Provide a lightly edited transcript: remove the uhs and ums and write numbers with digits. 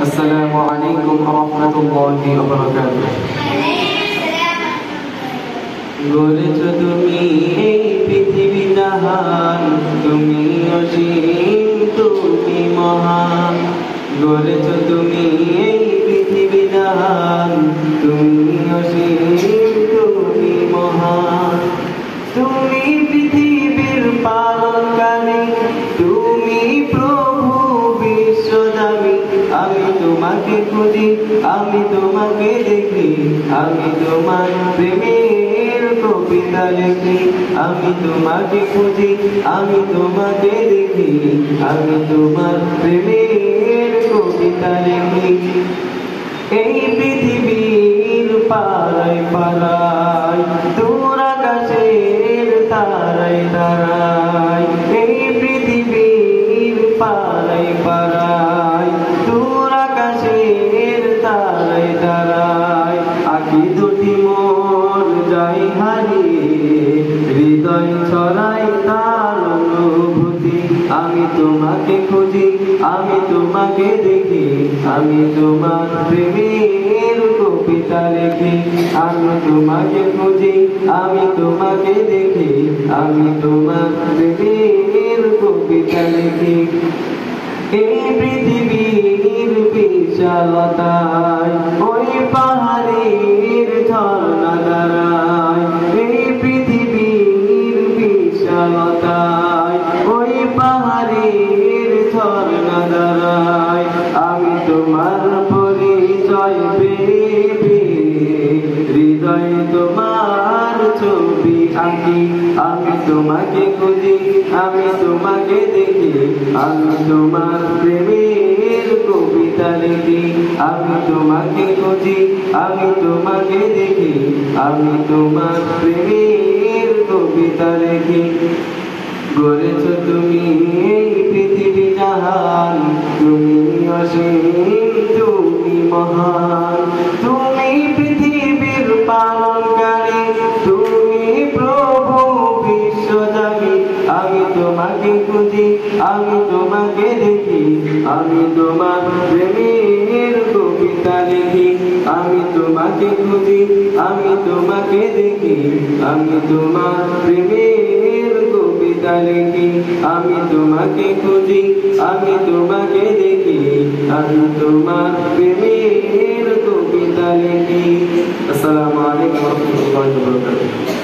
আসসালামু আলাইকুম ওয়া রাহমাতুল্লাহি ওয়া বারাকাতুহু। গড়েছ তুমি এই পৃথিবী জাহান, তুমি অসীম, তুমি মহান। গড়েছ তুমি এই পৃথিবী জাহান, তুমি অসীম, তুমি মহান। তুমি পৃথিবীর পালনকারী, তুমি প্রভু বিশ্বদামী। আমি তোমাকে খুঁজি, আমি তোমাকে দেখি, আমি তোমার প্রেমের কবিতা লিখি। আমি তোমাকে খুঁজি, আমি তোমাকে দেখি, আমি তোমার প্রেমের কবিতা লিখি। এই পৃথিবীর পাড়ায় পাড়ায়, দূর আকাশের তারায় তারায়। এই পৃথিবীর পাড়ায় পাড়ায়, দূর আকাশের তারায় তারায়। আঁখি দুটি মোর যাই হারিয়ে, হৃদয় ছড়াই তার অনুভূতি। আমি তোমাকে খুঁজি, আমি তোমাকে দেখি, আমি তোমার প্রেমের কবিতা লিখি। আমি তোমাকে খুঁজি, আমি তোমাকে দেখি, আমি তোমার প্রেমের কবিতা লিখি। এই পৃথিবীর বিশালতায়, ওই পাহাড়ের ঝর্ণা দাঁড়ায়। এই পৃথিবীর বিশালতায়, ওই পাহাড়ের ঝর্ণা দাঁড়ায়। আমি তোমার পরিচয় পেয়ে হৃদয় তোমার ছবি আঁকি। আমি তোমাকে খুঁজি, আমি তোমাকে দেখি, আমি তোমার প্রেমের কবিতা লিখি। আমি তোমাকে খুঁজি, আমি তোমাকে দেখি, আমি তোমার প্রেমের কবিতা লিখি। গড়েছ তুমি এই পৃথিবী জাহান, তুমি অসীম, তুমি মহান। তুমি পৃথিবীর পালনকারী, তুমি প্রভু বিশ্বজামী। আমি তোমাকে খুঁজি, আমি তোমাকে দেখি, আমি তোমার প্রেমের কবিতা লিখি। আমি তোমাকে খুঁজি, আমি তোমাকে দেখি, আমি তোমার প্রেমের কবিতা লিখি। আমি তোমাকে খুঁজি, আমি তোমাকে দেখি, আমি তোমার প্রেমের কবিতা লিখি। আসসালামু আলাইকুম ওয়া রাহমাতুল্লাহি ওয়া বারাকাতুহু।